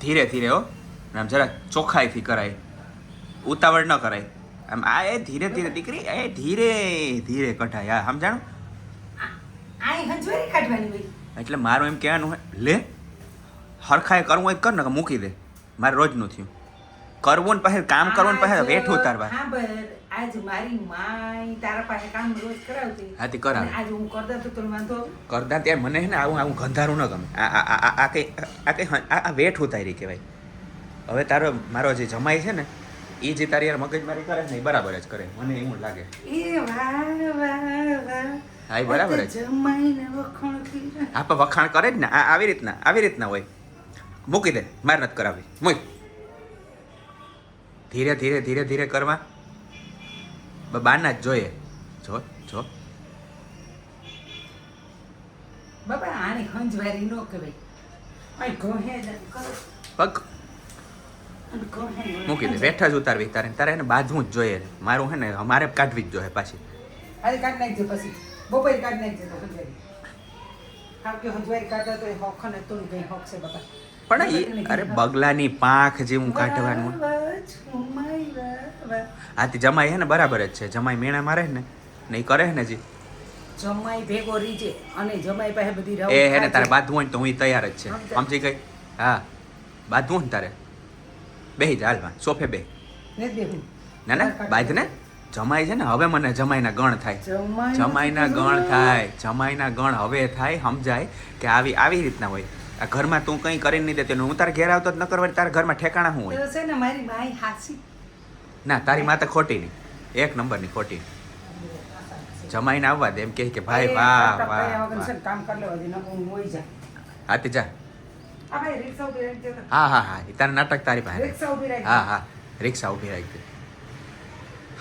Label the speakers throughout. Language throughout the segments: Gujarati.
Speaker 1: ધીરે ધીરે હો, આમ જરા ચોખ્ખાઈથી કરાય, ઉતાવળ ન કરાય. આમ આ એ ધીરે ધીરે દીકરી, એ ધીરે ધીરે કઢાય. હા સમજાણું?
Speaker 2: આઈ હંજવારી કાઢવાની હોય.
Speaker 1: એટલે મારું એમ કહેવાનું હોય, લે હરખાએ કરવું હોય તો કર, ને મૂકી દે. મારે રોજનું થયું કરવું ને પછી કામ કરવું ને પછી વેઠ ઉતારવા.
Speaker 2: હા બર આજ મારી માય તારા પાસે કામ રોજ કરાવતી.
Speaker 1: હાથી કરાવે.
Speaker 2: આજ હું કરતા તો તને વાંધો
Speaker 1: કરતા ત્યારે મને હે ને આવું ગંધારું ન ગમે. આ કઈ આ વેઠ ઉતારી કહેવાય. હવે તારો મારો જે જમાઈ છે ને એ જે તારી યાર મગજમારી કરે ને એ બરાબર જ કરે, મને એવું લાગે.
Speaker 2: એ વાહ વાહ વાહ.
Speaker 1: હા એ બરાબર જ.
Speaker 2: જમાઈને વખાણ કર્યા.
Speaker 1: હા પણ વખાણ કરે જ ને, આવી રીતના હોય. મૂકી દે, માર નથી કરાવી, મૂક. ધીરે ધીરે ધીરે ધીરે કરવા. બાના જ જોઈએ. જો જો
Speaker 2: બાબા આને હંજવારી નો કહેવાય. આય ઘોહે જ કરો.
Speaker 1: પગ મૂકી દે, વેઠ જ ઉતારવી. તારે એને બાંધવું જ જોઈએ. મારું હે ને અમારે કાઢવી જ જોઈએ પાછી.
Speaker 2: અરે કાઢ નાખજો પછી બપોર કાઢ નાખજો તો હંજવારી. હા કે હંજવારી કાઢો તો એ હોખ ને તું કઈ હોખ છે બાબા.
Speaker 1: પણ એ અરે બગલાની પાંખ જેવું કાઢવાનું. આથી જમાઈ હે ને બરાબર જ છે. જમાઈ મેણા મારે ને એ કરે ને જી
Speaker 2: જમાઈ ભેગો રીજે અને જમાઈ પાસે બધી રાવ.
Speaker 1: એ હે ને તારે બાંધવું હોય ને તો હું તૈયાર જ છે. સમજી ગઈ? હા બાંધવું ને તારે બેહી જા, હાલમાં સોફે બે.
Speaker 2: ને દેખું
Speaker 1: ના ના બાંધ ને. જમાઈ છે ને હવે મને જમાઈના ગણ થાય. જમાઈના ગણ થાય. જમાઈના ગણ હવે થાય. સમજાય કે આવી રીતના હોય. આ ઘરમાં તું કંઈ કરીને નહીં દેતી. હું તારે ઘેર આવતો જ ન કરવાની. તારા ઘરમાં ઠેકાણા શું હોય?
Speaker 2: તો છે ને મારી માઈ હાસી.
Speaker 1: ના તારી માતા ખોટી નહીં, એક નંબરની ખોટી. જમાઈને આવવા દે, એમ કે ભાઈ વાહ વાહ.
Speaker 2: કામ કરી લેવા દે ન હું મોઈ જા.
Speaker 1: હા તે જા.
Speaker 2: આ ભાઈ રિક્ષા ઉભી રાખી દે.
Speaker 1: હા એ તારું નાટક તારી પાસે.
Speaker 2: રિક્ષા ઉભી રાખી.
Speaker 1: હા રિક્ષા ઊભી રાખી.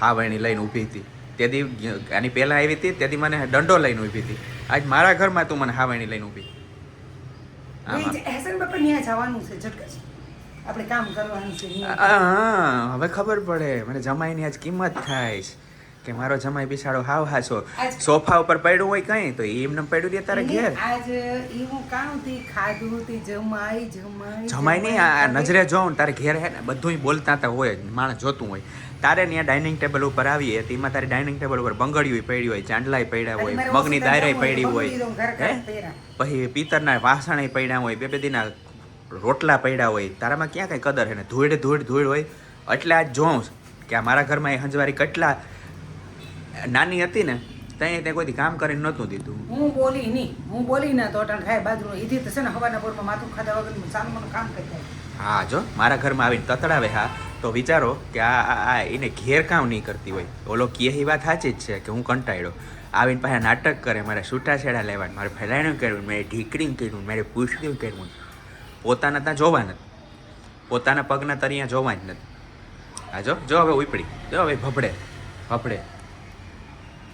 Speaker 1: હા વણી લઈને ઊભી હતી તેથી, આની પહેલાં આવી હતી તેથી મને દંડો લઈને ઊભી હતી. આજ મારા ઘરમાં તું મને હાવણી લઈને ઊભી.
Speaker 2: હેસન બાપા ન્યા જવાનું છે ઝટકા. આપણે કામ કરવાનું છે.
Speaker 1: હા હવે ખબર પડે મને જમાઈની આજ કિંમત થાય છે કે મારો જમાઈ બિસાડો હાવ હાસો. સોફા ઉપર પડ્યું હોય કઈ તો એમને પડ્યું દે તારે ઘેર.
Speaker 2: આજ એવું કામ થી ખાધું થી જમાઈ
Speaker 1: નહીં આ નજરે જોઉં તારે ઘેર હે ને બધું બોલતા તા હોય જ, માણસ જોતું હોય. તારે ત્યાં ડાઇનિંગ ટેબલ ઉપર આવીએ તેમાં તારી ડાઇનિંગ ટેબલ ઉપર બંગડીયું પડી હોય, ચાંદલાય પડ્યા હોય, મગની દાયરાય પડી હોય, પછી પિત્તરના વાસણે પડ્યા હોય, બે દીના રોટલા પડ્યા હોય. તારામાં ક્યાં કઈ કદર હે ને ધૂળ હોય. એટલે આજ જોઉં કે આ મારા ઘરમાં એ હંજવારી કેટલા નાની હતી ને ત્યાં કોઈથી કામ કરીને નહોતું દીધું.
Speaker 2: હું બોલી ના તો અટાણ ખાય બાજુ ઈથી તો છે ને હવાના પોરમાં માથું ખાધા વગર સાનું કામ કરી. હા
Speaker 1: જો મારા ઘરમાં આવીને તતડાવે. હા તો વિચારો કે આ એને ઘેર કામ નહીં કરતી હોય. ઓલો કહે એ વાત સાચી જ છે કે હું કંટાળ્યો. આવીને પાછા નાટક કરે, મારે છૂટાછેડા લેવાનું, મારે ફેલાણું કરવું, મારે ઢીકડીને કર્યું, મારે પૂછડ્યું કરવું. પોતાના ત્યાં જોવા નથી, પોતાના પગના તરિયા જોવા જ નથી. હા જો હવે ઉપડી, જો હવે ભભડે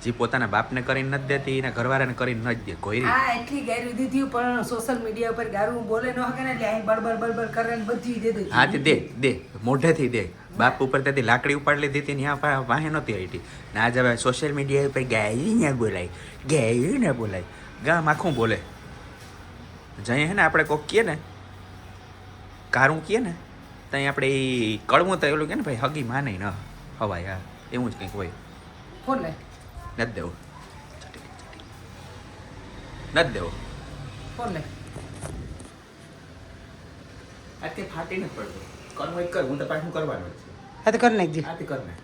Speaker 1: જે પોતાના બાપને કરીને નથી દેતી એના ઘરવાળાને કરીને નથી દે કોઈ.
Speaker 2: હા એટલી ગાયરું દીધી પણ સોશિયલ મીડિયા ઉપર ગારું બોલે ન હકે ને એટલે અહીં બળબડ કરે ને બધી દે દે.
Speaker 1: હા તે દે મોઢેથી દે. બાપ ઉપર ત્યાંથી લાકડી ઉપાડી લીધી હતી ત્યાં વાહે નહોતી આવી ને આજ હવે સોશિયલ મીડિયા ઉપર ગાયું ને બોલાય ગામ આખું બોલે. જઈએ હે ને આપણે કોક કહે ને કારું કહે ને ત્યાં આપણે એ કડવું તો એવું કે ને ભાઈ હગી માને ન હવાય. હા એવું જ કંઈક હોય.
Speaker 2: ફોન લે
Speaker 1: નથી દેવો
Speaker 2: ફોન લે.
Speaker 1: આ તે ફાટી નથી પડતો. કરવું એક કર, હું તો પાછું કરવાનું જ છે.
Speaker 2: હા તો કરી નાખજે.
Speaker 1: આ તે કર નાખ.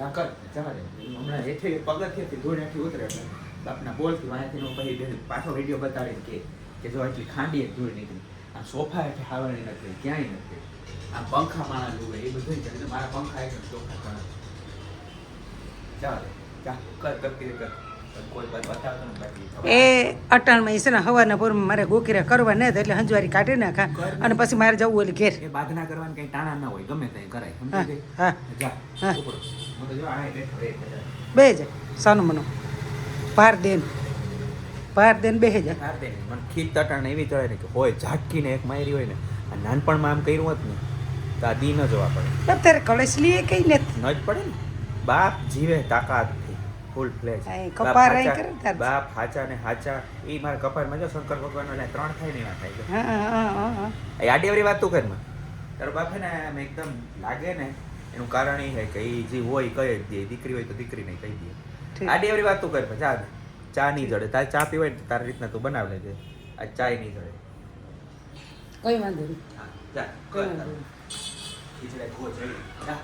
Speaker 1: હા કર જવા દે. હમણાં હેઠે પગથિયેથી ધૂળ હેઠી ઉતરે એટલે બાપના બોલથી વાંચીને હું પછી પાછો વિડીયો બતાવીને કે જો એટલી ખાંડી એક ધૂળ નીકળી. આમ સોફા હેઠે હાવણી નથી, ક્યાંય નથી. આમ પંખા માણા લુવે એ બધું છે. મારા પંખા એકદમ ચોખ્ખા ઘણા. જવા દે જા કર કરતી કર. કોઈ બતાવતો નથી બાકી.
Speaker 2: એ અટાણમાં છે ને હવાના પોરમાં મારે ગોકીરા કરવા ન એટલે હંજવારી કાઢી નાખા અને પછી મારે જવું એટલે ઘેર.
Speaker 1: એ બાધના કરવાની કઈ ટાણા ના હોય, ગમે ત્યાં કરાય. સમજી ગઈ?
Speaker 2: હા
Speaker 1: જા ઉપડો. હું તો જો આ બેઠો રે.
Speaker 2: બે જા સાનું મનો પાર દેન બેહે જા.
Speaker 1: પાર દે. મને ખીત તટાણ એવી ચડે ને કે હોય ઝાટકીને એક મારી હોય ને આ નાનપણમાં આમ કર્યું હોત ને તો આ દી ન જોવા પડે.
Speaker 2: અત્યારે કળશલી એ કઈ નથી.
Speaker 1: ન જ પડે ને. બાપ જીવે તાકાતથી ફૂલ ફ્લેશ.
Speaker 2: કપાર અહીં કરે તાર.
Speaker 1: બાપ હાચા ને હાચા એ મારા કપારમાં જો શંકર ભગવાન એટલે 3 થાય ને એવા થાય છે.
Speaker 2: હા
Speaker 1: એ આડી વાત તું કરમાં તારો બાપ છે ને આમ એકદમ લાગે ને એનું કારણ એ છે કે એ જે હોય કહી જ દે, દીકરી હોય તો દીકરીને કહી દે.
Speaker 2: ઠીક.
Speaker 1: આડી વાત તું કરમાં જા ચા નહીં જડે, તારે ચા પીવાય ને તારી રીતના તું બનાવ લેજે, આ ચા નહીં જડે.
Speaker 2: કઈ વાંધો નહીં
Speaker 1: હા જા
Speaker 2: કઈ વાંધો નહીં
Speaker 1: ખીચડા ખો જઈ જા